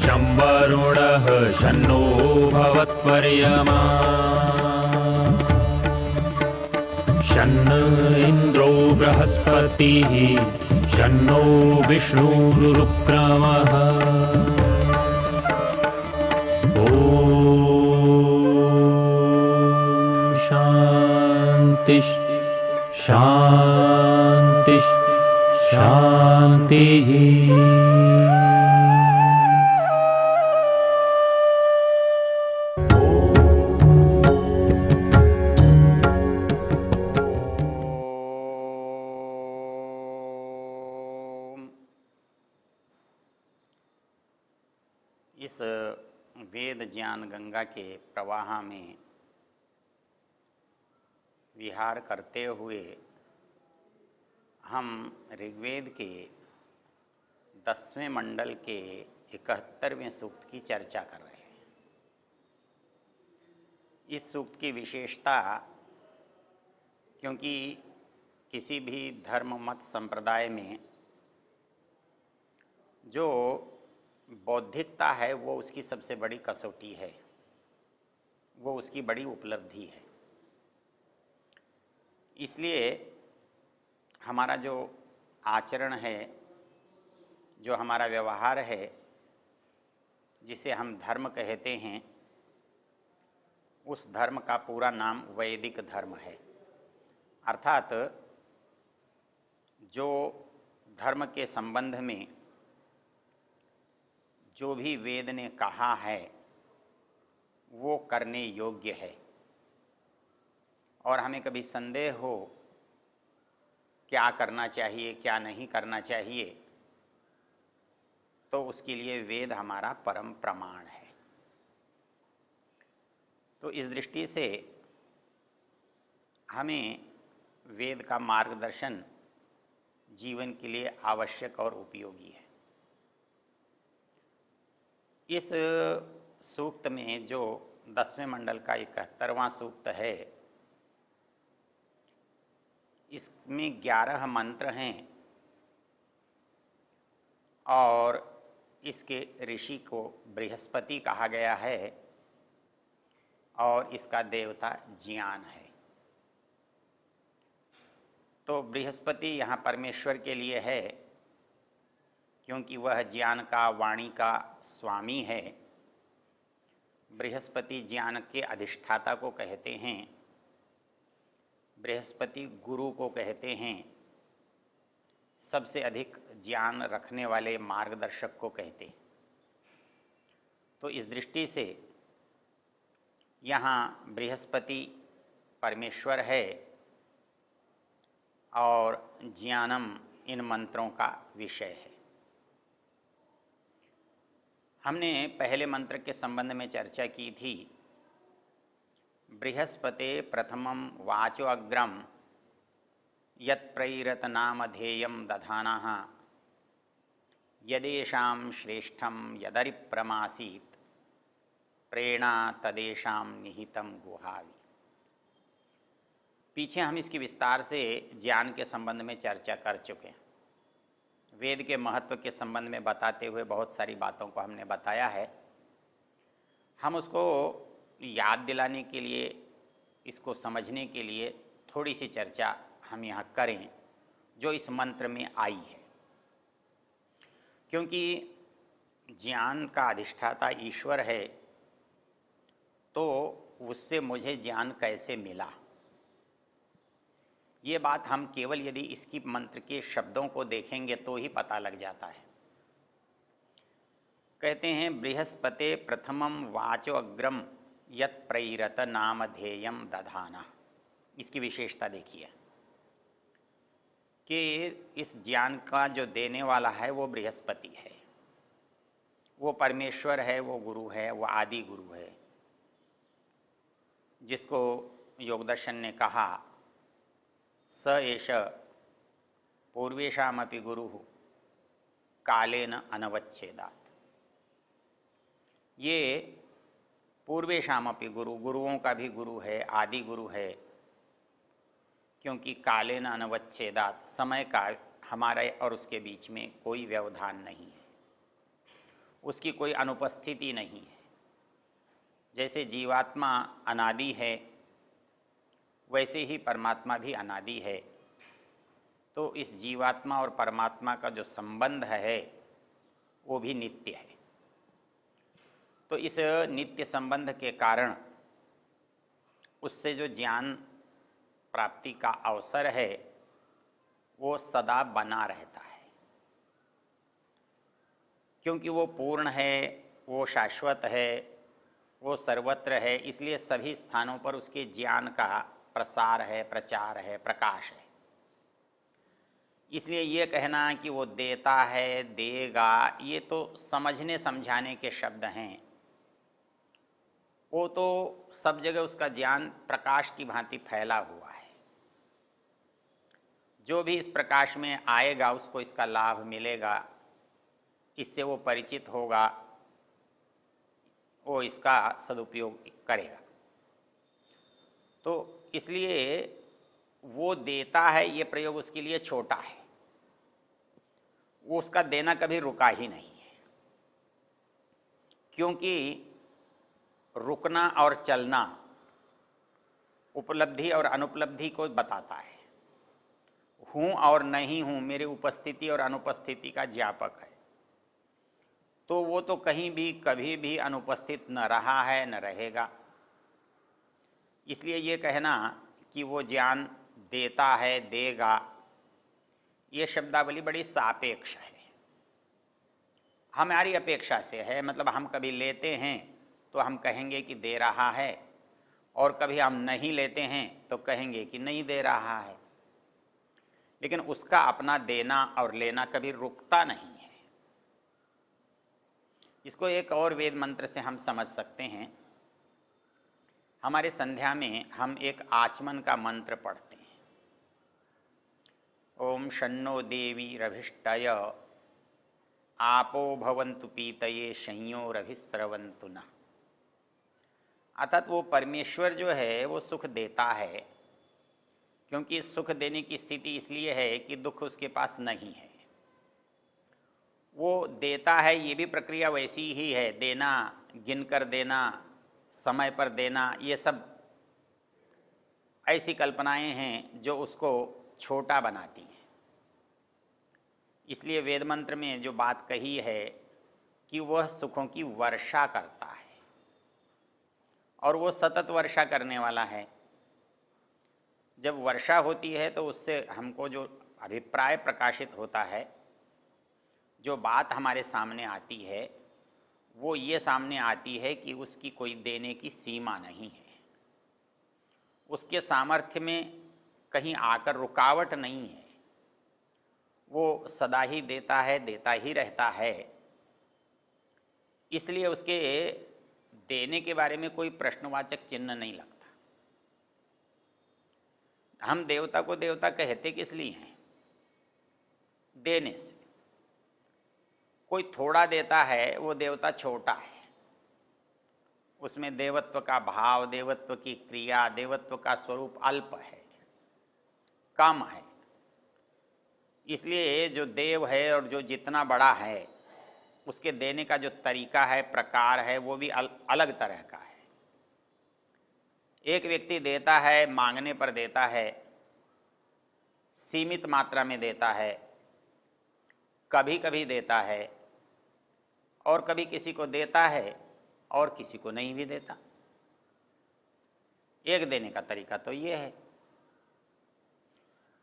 शं वरुणः शन्नो भवत्वर्यमा शन्न इन्द्रो बृहस्पतिः शन्नो विष्णुरुक्रमः ॐ शान्ति शान्ति शान्तिः। इस वेद ज्ञान गंगा के प्रवाह में विहार करते हुए हम ऋग्वेद के 10वें मंडल के 71वें सूक्त की चर्चा कर रहे हैं। इस सूक्त की विशेषता, क्योंकि किसी भी धर्म मत संप्रदाय में जो बौद्धिकता है वो उसकी सबसे बड़ी कसौटी है, वो उसकी बड़ी उपलब्धि है। इसलिए हमारा जो आचरण है, जो हमारा व्यवहार है, जिसे हम धर्म कहते हैं, उस धर्म का पूरा नाम वैदिक धर्म है। अर्थात जो धर्म के संबंध में जो भी वेद ने कहा है वो करने योग्य है, और हमें कभी संदेह हो क्या करना चाहिए क्या नहीं करना चाहिए, तो उसके लिए वेद हमारा परम प्रमाण है। तो इस दृष्टि से हमें वेद का मार्गदर्शन जीवन के लिए आवश्यक और उपयोगी है। इस सूक्त में जो 10वें मंडल का 71वां सूक्त है, इसमें 11 मंत्र हैं और इसके ऋषि को बृहस्पति कहा गया है और इसका देवता ज्ञान है। तो बृहस्पति यहाँ परमेश्वर के लिए है, क्योंकि वह ज्ञान का, वाणी का स्वामी है। बृहस्पति ज्ञान के अधिष्ठाता को कहते हैं, बृहस्पति गुरु को कहते हैं, सबसे अधिक ज्ञान रखने वाले मार्गदर्शक को कहते हैं। तो इस दृष्टि से यहाँ बृहस्पति परमेश्वर है और ज्ञानम इन मंत्रों का विषय है। हमने पहले मंत्र के संबंध में चर्चा की थी। बृहस्पते प्रथमं वाचो अग्रम यत्प्रैरत नामधेयं दधानः यदेषां श्रेष्ठं यदरिप्रमासीत् प्रेरणा तदेषां निहितं गुहावि। पीछे हम इसकी विस्तार से ज्ञान के संबंध में चर्चा कर चुके हैं। वेद के महत्व के संबंध में बताते हुए बहुत सारी बातों को हमने बताया है। हम उसको याद दिलाने के लिए, इसको समझने के लिए थोड़ी सी चर्चा हम यहाँ करें जो इस मंत्र में आई है। क्योंकि ज्ञान का अधिष्ठाता ईश्वर है, तो उससे मुझे ज्ञान कैसे मिला, ये बात हम केवल यदि इसकी मंत्र के शब्दों को देखेंगे तो ही पता लग जाता है। कहते हैं बृहस्पते प्रथमं वाचो अग्रम यत् प्रैरत नामधेयं दधाना। इसकी विशेषता देखिए कि इस ज्ञान का जो देने वाला है वो बृहस्पति है, वो परमेश्वर है, वो गुरु है, वो आदि गुरु है, जिसको योगदर्शन ने कहा स एष पूर्वेषामपि गुरुः कालेन अनवच्छेदात्। ये पूर्वेषामपि गुरु, गुरुओं का भी गुरु है, आदि गुरु है, क्योंकि कालेन अनवच्छेदात्, समय का हमारे और उसके बीच में कोई व्यवधान नहीं है। उसकी कोई अनुपस्थिति नहीं है। जैसे जीवात्मा अनादि है, वैसे ही परमात्मा भी अनादि है। तो इस जीवात्मा और परमात्मा का जो संबंध है वो भी नित्य है। तो इस नित्य संबंध के कारण उससे जो ज्ञान प्राप्ति का अवसर है वो सदा बना रहता है, क्योंकि वो पूर्ण है, वो शाश्वत है, वो सर्वत्र है। इसलिए सभी स्थानों पर उसके ज्ञान का प्रसार है, प्रचार है, प्रकाश है। इसलिए ये कहना कि वो देता है, देगा, ये तो समझने समझाने के शब्द हैं। वो तो सब जगह उसका ज्ञान प्रकाश की भांति फैला हुआ है। जो भी इस प्रकाश में आएगा उसको इसका लाभ मिलेगा, इससे वो परिचित होगा, वो इसका सदुपयोग करेगा। तो इसलिए वो देता है, ये प्रयोग उसके लिए छोटा है। वो उसका देना कभी रुका ही नहीं है, क्योंकि रुकना और चलना उपलब्धि और अनुपलब्धि को बताता है। हूं और नहीं हूं मेरी उपस्थिति और अनुपस्थिति का ज्ञापक है। तो वो तो कहीं भी कभी भी अनुपस्थित न रहा है न रहेगा। इसलिए ये कहना कि वो ज्ञान देता है, देगा, ये शब्दावली बड़ी सापेक्ष है, हमारी अपेक्षा से है। मतलब हम कभी लेते हैं तो हम कहेंगे कि दे रहा है, और कभी हम नहीं लेते हैं तो कहेंगे कि नहीं दे रहा है। लेकिन उसका अपना देना और लेना कभी रुकता नहीं है। इसको एक और वेद मंत्र से हम समझ सकते हैं। हमारे संध्या में हम एक आचमन का मंत्र पढ़ते हैं। ओम शन्नो देवी रभिष्टय आपो भवन्तु पीतये संयोरभिस्रवन्तु न। अर्थात वो परमेश्वर जो है वो सुख देता है, क्योंकि सुख देने की स्थिति इसलिए है कि दुख उसके पास नहीं है। वो देता है, ये भी प्रक्रिया वैसी ही है। देना, गिनकर देना, समय पर देना, ये सब ऐसी कल्पनाएं हैं जो उसको छोटा बनाती हैं। इसलिए वेद मंत्र में जो बात कही है कि वह सुखों की वर्षा करता है, और वो सतत वर्षा करने वाला है। जब वर्षा होती है तो उससे हमको जो अभिप्राय प्रकाशित होता है, जो बात हमारे सामने आती है, वो ये सामने आती है कि उसकी कोई देने की सीमा नहीं है। उसके सामर्थ्य में कहीं आकर रुकावट नहीं है। वो सदा ही देता है, देता ही रहता है। इसलिए उसके देने के बारे में कोई प्रश्नवाचक चिन्ह नहीं लगता। हम देवता को देवता कहते किस लिए हैं? देने से। कोई थोड़ा देता है वो देवता छोटा है, उसमें देवत्व का भाव, देवत्व की क्रिया, देवत्व का स्वरूप अल्प है, कम है। इसलिए जो देव है और जो जितना बड़ा है, उसके देने का जो तरीका है, प्रकार है, वो भी अलग तरह का है। एक व्यक्ति देता है, मांगने पर देता है, सीमित मात्रा में देता है, कभी कभी देता है, और कभी किसी को देता है और किसी को नहीं भी देता। एक देने का तरीका तो ये है।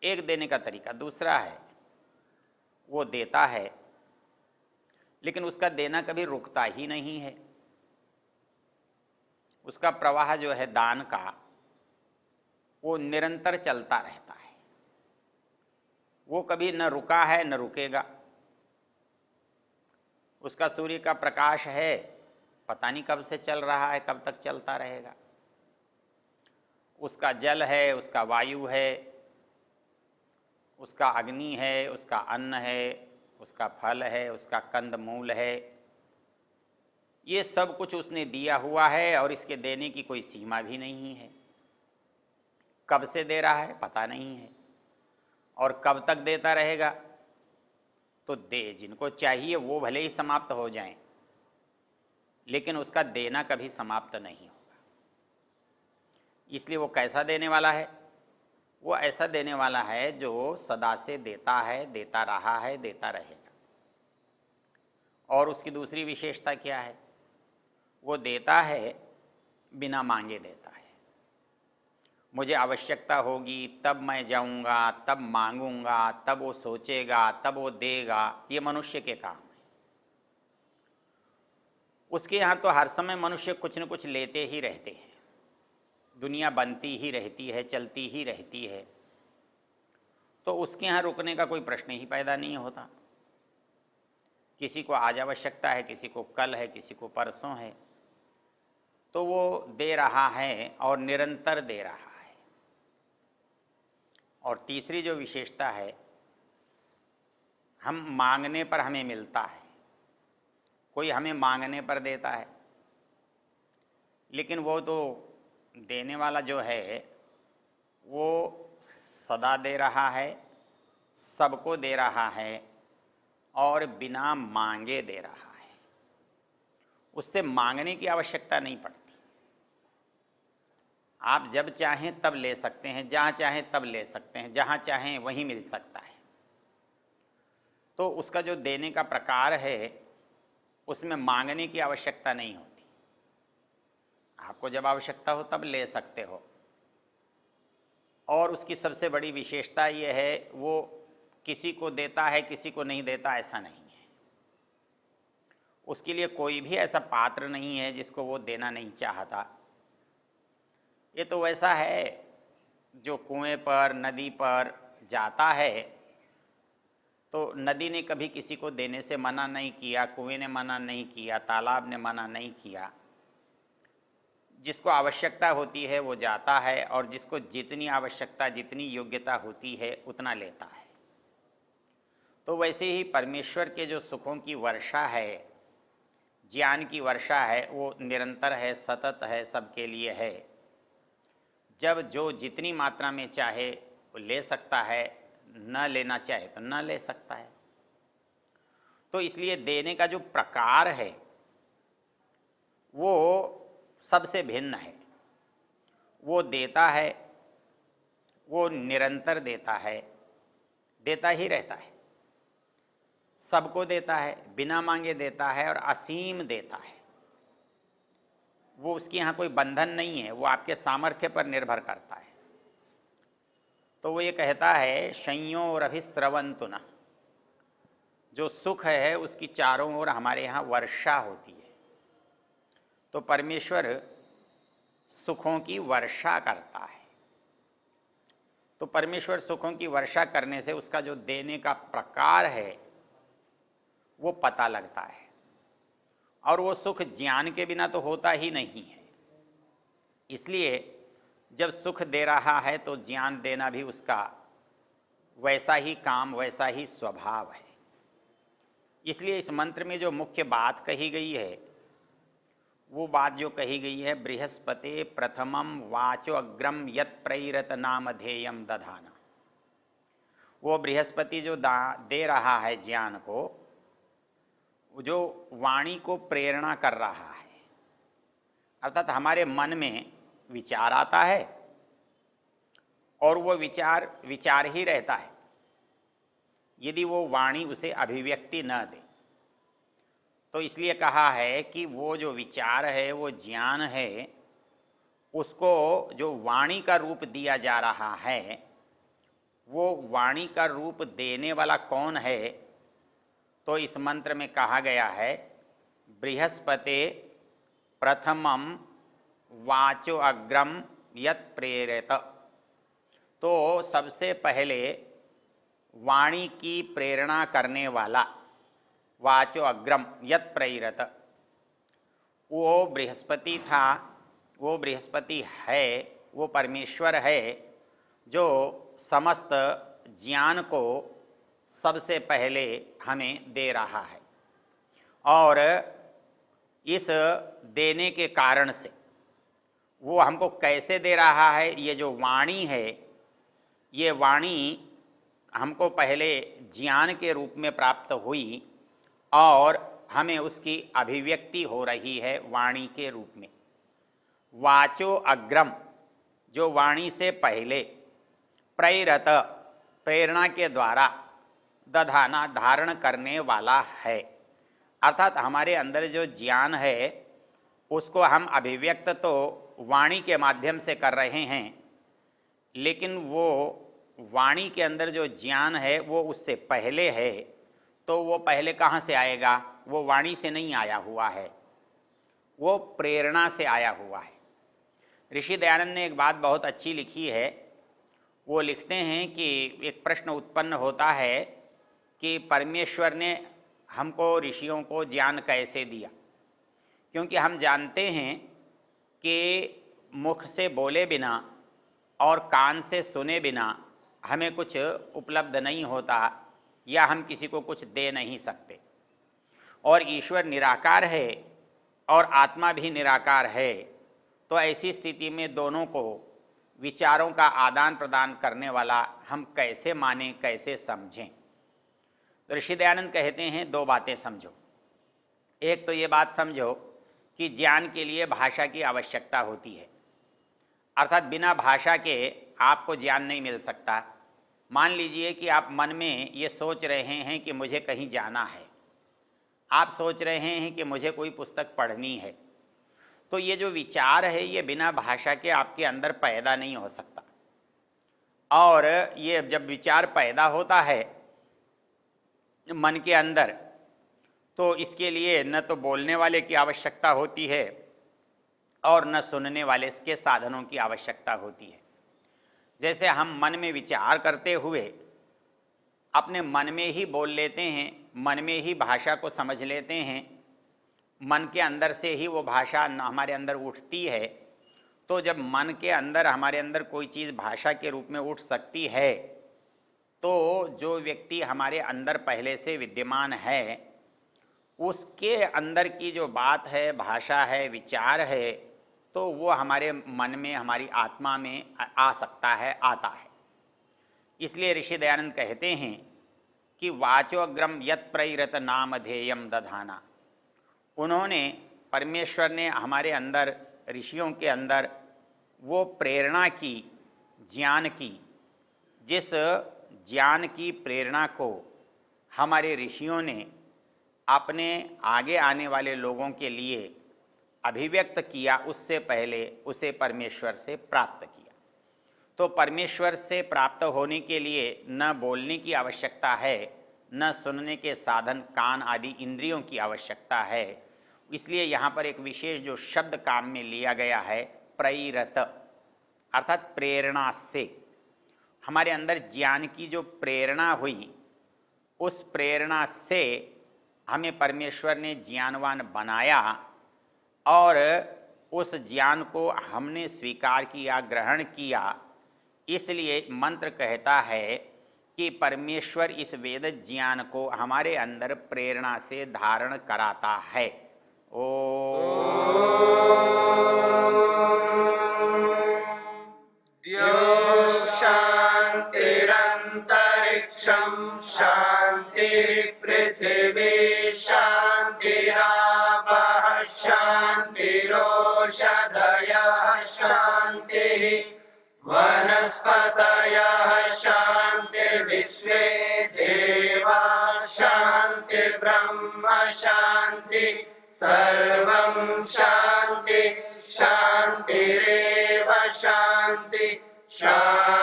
एक देने का तरीका दूसरा है, वो देता है लेकिन उसका देना कभी रुकता ही नहीं है। उसका प्रवाह जो है दान का, वो निरंतर चलता रहता है। वो कभी न रुका है न रुकेगा। उसका सूर्य का प्रकाश है, पता नहीं कब से चल रहा है, कब तक चलता रहेगा। उसका जल है, उसका वायु है, उसका अग्नि है, उसका अन्न है, उसका फल है, उसका कंद मूल है। ये सब कुछ उसने दिया हुआ है, और इसके देने की कोई सीमा भी नहीं है। कब से दे रहा है पता नहीं है, और कब तक देता रहेगा। तो दे जिनको चाहिए वो भले ही समाप्त हो जाएं, लेकिन उसका देना कभी समाप्त नहीं होगा। इसलिए वो कैसा देने वाला है? वो ऐसा देने वाला है जो सदा से देता है, देता रहा है, देता रहेगा। और उसकी दूसरी विशेषता क्या है? वो देता है बिना मांगे देता है। मुझे आवश्यकता होगी तब मैं जाऊंगा, तब मांगूंगा, तब वो सोचेगा, तब वो देगा, ये मनुष्य के काम है। उसके यहाँ तो हर समय मनुष्य कुछ न कुछ लेते ही रहते हैं, दुनिया बनती ही रहती है, चलती ही रहती है, तो उसके यहाँ रुकने का कोई प्रश्न ही पैदा नहीं होता। किसी को आज आवश्यकता है, किसी को कल है, किसी को परसों है, तो वो दे रहा है और निरंतर दे रहा है। और तीसरी जो विशेषता है, हम मांगने पर हमें मिलता है। कोई हमें मांगने पर देता है, लेकिन वो तो देने वाला जो है वो सदा दे रहा है, सबको दे रहा है और बिना मांगे दे रहा है। उससे मांगने की आवश्यकता नहीं पड़ती। आप जब चाहें तब ले सकते हैं, जहाँ चाहें तब ले सकते हैं, जहाँ चाहें वहीं मिल सकता है। तो उसका जो देने का प्रकार है उसमें मांगने की आवश्यकता नहीं होती। आपको जब आवश्यकता हो तब ले सकते हो। और उसकी सबसे बड़ी विशेषता यह है, वो किसी को देता है, किसी को नहीं देता, ऐसा नहीं है। उसके लिए कोई भी ऐसा पात्र नहीं है जिसको वो देना नहीं चाहता। ये तो वैसा है जो कुएं पर, नदी पर जाता है, तो नदी ने कभी किसी को देने से मना नहीं किया, कुएं ने मना नहीं किया, तालाब ने मना नहीं किया। जिसको आवश्यकता होती है वो जाता है और जिसको जितनी आवश्यकता, जितनी योग्यता होती है उतना लेता है। तो वैसे ही परमेश्वर के जो सुखों की वर्षा है, ज्ञान की वर्षा है, वो निरंतर है, सतत है, सबके लिए है। जब जो जितनी मात्रा में चाहे वो ले सकता है, न लेना चाहे तो न ले सकता है। तो इसलिए देने का जो प्रकार है वो सबसे भिन्न है। वो देता है, वो निरंतर देता है, देता ही रहता है, सबको देता है, बिना मांगे देता है और असीम देता है। वो उसके यहाँ कोई बंधन नहीं है, वो आपके सामर्थ्य पर निर्भर करता है। तो वो ये कहता है, संयोरभिस्रवन्तु नः, जो सुख है उसकी चारों ओर हमारे यहाँ वर्षा होती है। तो परमेश्वर सुखों की वर्षा करता है। तो परमेश्वर सुखों की वर्षा करने से उसका जो देने का प्रकार है वो पता लगता है। और वो सुख ज्ञान के बिना तो होता ही नहीं है। इसलिए जब सुख दे रहा है तो ज्ञान देना भी उसका वैसा ही काम, वैसा ही स्वभाव है। इसलिए इस मंत्र में जो मुख्य बात कही गई है वो बात जो कही गई है, बृहस्पते प्रथमम वाचो अग्रम यत प्रेरत नामधेयम दधाना। वो बृहस्पति जो दे रहा है ज्ञान को, जो वाणी को प्रेरणा कर रहा है, अर्थात हमारे मन में विचार आता है और वो विचार ही रहता है यदि वो वाणी उसे अभिव्यक्ति न दे। तो इसलिए कहा है कि वो जो विचार है, वो ज्ञान है, उसको जो वाणी का रूप दिया जा रहा है, वो वाणी का रूप देने वाला कौन है? तो इस मंत्र में कहा गया है, बृहस्पते प्रथमम वाचो अग्रम यत प्रेरत। तो सबसे पहले वाणी की प्रेरणा करने वाला, वाचो अग्रम यत प्रेरत, वो बृहस्पति था, वो बृहस्पति है, वो परमेश्वर है जो समस्त ज्ञान को सबसे पहले हमें दे रहा है। और इस देने के कारण से वो हमको कैसे दे रहा है? ये जो वाणी है, ये वाणी हमको पहले ज्ञान के रूप में प्राप्त हुई और हमें उसकी अभिव्यक्ति हो रही है वाणी के रूप में। वाचो अग्रम, जो वाणी से पहले, प्रेरत, प्रेरणा के द्वारा, दधाना, धारण करने वाला है। अर्थात हमारे अंदर जो ज्ञान है उसको हम अभिव्यक्त तो वाणी के माध्यम से कर रहे हैं, लेकिन वो वाणी के अंदर जो ज्ञान है वो उससे पहले है। तो वो पहले कहाँ से आएगा? वो वाणी से नहीं आया हुआ है, वो प्रेरणा से आया हुआ है। ऋषि दयानंद ने एक बात बहुत अच्छी लिखी है। वो लिखते हैं कि एक प्रश्न उत्पन्न होता है कि परमेश्वर ने हमको, ऋषियों को ज्ञान कैसे दिया? क्योंकि हम जानते हैं कि मुख से बोले बिना और कान से सुने बिना हमें कुछ उपलब्ध नहीं होता, या हम किसी को कुछ दे नहीं सकते। और ईश्वर निराकार है और आत्मा भी निराकार है, तो ऐसी स्थिति में दोनों को विचारों का आदान प्रदान करने वाला हम कैसे माने, कैसे समझें? तो ऋषि दयानंद कहते हैं दो बातें समझो। एक तो ये बात समझो कि ज्ञान के लिए भाषा की आवश्यकता होती है, अर्थात बिना भाषा के आपको ज्ञान नहीं मिल सकता। मान लीजिए कि आप मन में ये सोच रहे हैं कि मुझे कहीं जाना है, आप सोच रहे हैं कि मुझे कोई पुस्तक पढ़नी है, तो ये जो विचार है ये बिना भाषा के आपके अंदर पैदा नहीं हो सकता। और ये जब विचार पैदा होता है मन के अंदर, तो इसके लिए न तो बोलने वाले की आवश्यकता होती है और न सुनने वाले के साधनों की आवश्यकता होती है। जैसे हम मन में विचार करते हुए अपने मन में ही बोल लेते हैं, मन में ही भाषा को समझ लेते हैं, मन के अंदर से ही वो भाषा हमारे अंदर उठती है। तो जब मन के अंदर हमारे अंदर कोई चीज़ भाषा के रूप में उठ सकती है, तो जो व्यक्ति हमारे अंदर पहले से विद्यमान है उसके अंदर की जो बात है, भाषा है, विचार है, तो वो हमारे मन में, हमारी आत्मा में आ सकता है, आता है। इसलिए ऋषि दयानंद कहते हैं कि वाचोग्रम यत् प्रेरत नामधेयम दधाना। उन्होंने, परमेश्वर ने हमारे अंदर, ऋषियों के अंदर वो प्रेरणा की, ज्ञान की, जिस ज्ञान की प्रेरणा को हमारे ऋषियों ने अपने आगे आने वाले लोगों के लिए अभिव्यक्त किया, उससे पहले उसे परमेश्वर से प्राप्त किया। तो परमेश्वर से प्राप्त होने के लिए न बोलने की आवश्यकता है, न सुनने के साधन कान आदि इंद्रियों की आवश्यकता है। इसलिए यहाँ पर एक विशेष जो शब्द काम में लिया गया है, प्रेरत, अर्थात प्रेरणा से। हमारे अंदर ज्ञान की जो प्रेरणा हुई, उस प्रेरणा से हमें परमेश्वर ने ज्ञानवान बनाया और उस ज्ञान को हमने स्वीकार किया, ग्रहण किया। इसलिए मंत्र कहता है कि परमेश्वर इस वेद ज्ञान को हमारे अंदर प्रेरणा से धारण कराता है। शांतिरंतरिक्षं शांतिर्पृथिवी शांतिरापः शांतिरोषधयः शांतिः वनस्पतयः शांतिर्विश्वे देवा शांतिर्ब्रह्म शांति सर्वं शांति शांतिरेव शांति शांति।